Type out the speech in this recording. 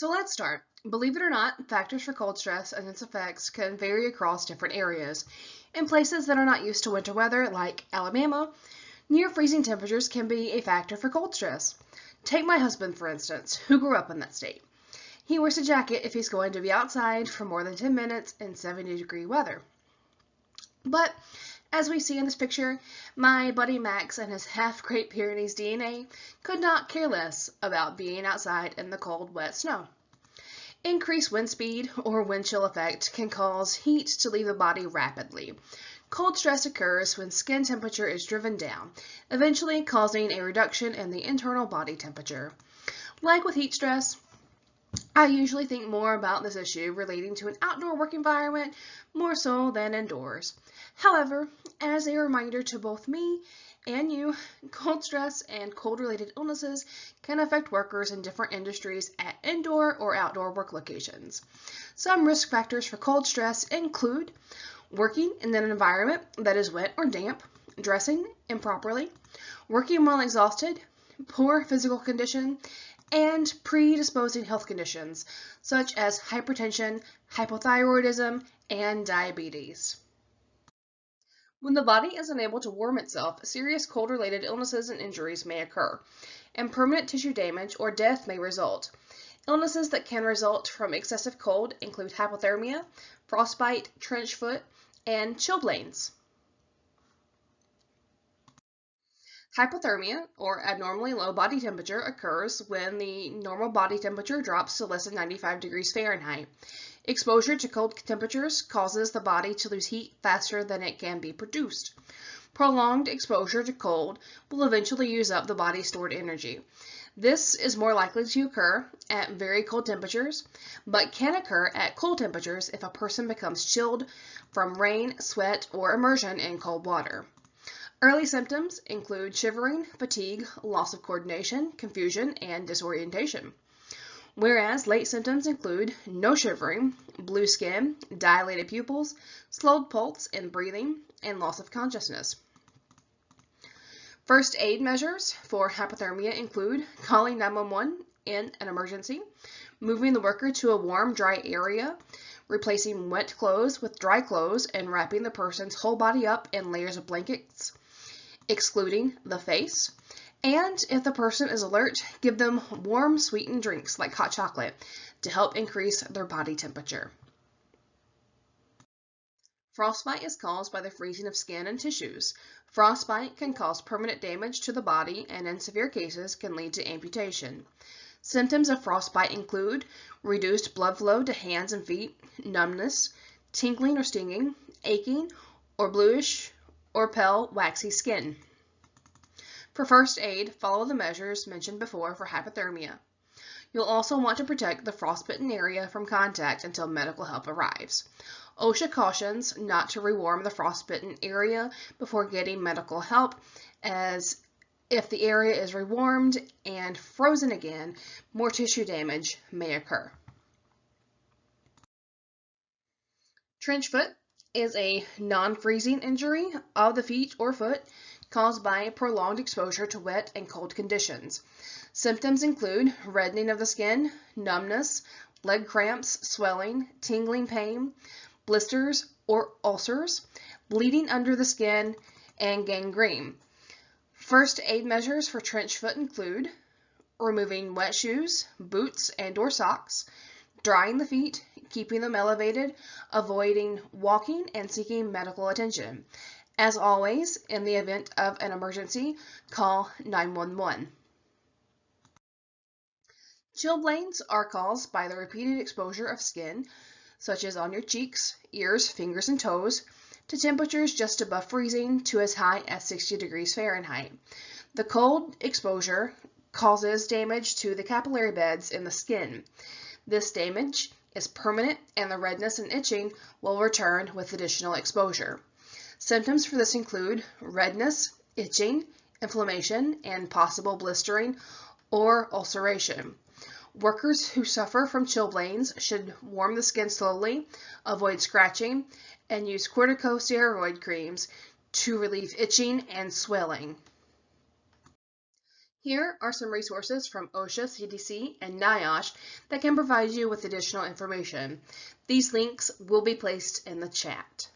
So let's start. Believe it or not, factors for cold stress and its effects can vary across different areas. In places that are not used to winter weather, like Alabama, near freezing temperatures can be a factor for cold stress. Take my husband, for instance, who grew up in that state. He wears a jacket if he's going to be outside for more than 10 minutes in 70-degree weather. But as we see in this picture, my buddy Max and his half-Great Pyrenees DNA could not care less about being outside in the cold, wet snow. Increased wind speed or wind chill effect can cause heat to leave the body rapidly. Cold stress occurs when skin temperature is driven down, eventually causing a reduction in the internal body temperature. Like with heat stress, I usually think more about this issue relating to an outdoor work environment more so than indoors. However, as a reminder to both me and you, cold stress and cold-related illnesses can affect workers in different industries at indoor or outdoor work locations. Some risk factors for cold stress include working in an environment that is wet or damp, dressing improperly, working while exhausted, poor physical condition, and predisposing health conditions such as hypertension, hypothyroidism, and diabetes. When the body is unable to warm itself, serious cold-related illnesses and injuries may occur, and permanent tissue damage or death may result. Illnesses that can result from excessive cold include hypothermia, frostbite, trench foot, and chilblains. Hypothermia, or abnormally low body temperature, occurs when the normal body temperature drops to less than 95 degrees Fahrenheit. Exposure to cold temperatures causes the body to lose heat faster than it can be produced. Prolonged exposure to cold will eventually use up the body's stored energy. This is more likely to occur at very cold temperatures, but can occur at cold temperatures if a person becomes chilled from rain, sweat, or immersion in cold water. Early symptoms include shivering, fatigue, loss of coordination, confusion, and disorientation. Whereas late symptoms include no shivering, blue skin, dilated pupils, slowed pulse and breathing, and loss of consciousness. First aid measures for hypothermia include calling 911 in an emergency, moving the worker to a warm, dry area, replacing wet clothes with dry clothes, and wrapping the person's whole body up in layers of blankets, excluding the face. And if the person is alert, give them warm, sweetened drinks like hot chocolate to help increase their body temperature. Frostbite is caused by the freezing of skin and tissues. Frostbite can cause permanent damage to the body and in severe cases can lead to amputation. Symptoms of frostbite include reduced blood flow to hands and feet, numbness, tingling or stinging, aching, or bluish or pale waxy skin. For first aid, follow the measures mentioned before for hypothermia. You'll also want to protect the frostbitten area from contact until medical help arrives. OSHA cautions not to rewarm the frostbitten area before getting medical help, as if the area is rewarmed and frozen again, more tissue damage may occur. Trench foot is a non-freezing injury of the feet or foot caused by prolonged exposure to wet and cold conditions. Symptoms include reddening of the skin, numbness, leg cramps, swelling, tingling pain, blisters or ulcers, bleeding under the skin, and gangrene. First aid measures for trench foot include removing wet shoes, boots, and/or socks, drying the feet, keeping them elevated, avoiding walking, and seeking medical attention. As always, in the event of an emergency, call 911. Chilblains are caused by the repeated exposure of skin, such as on your cheeks, ears, fingers, and toes, to temperatures just above freezing to as high as 60 degrees Fahrenheit. The cold exposure causes damage to the capillary beds in the skin. This damage is permanent and the redness and itching will return with additional exposure. Symptoms for this include redness, itching, inflammation, and possible blistering or ulceration. Workers who suffer from chilblains should warm the skin slowly, avoid scratching, and use corticosteroid creams to relieve itching and swelling. Here are some resources from OSHA, CDC, and NIOSH that can provide you with additional information. These links will be placed in the chat.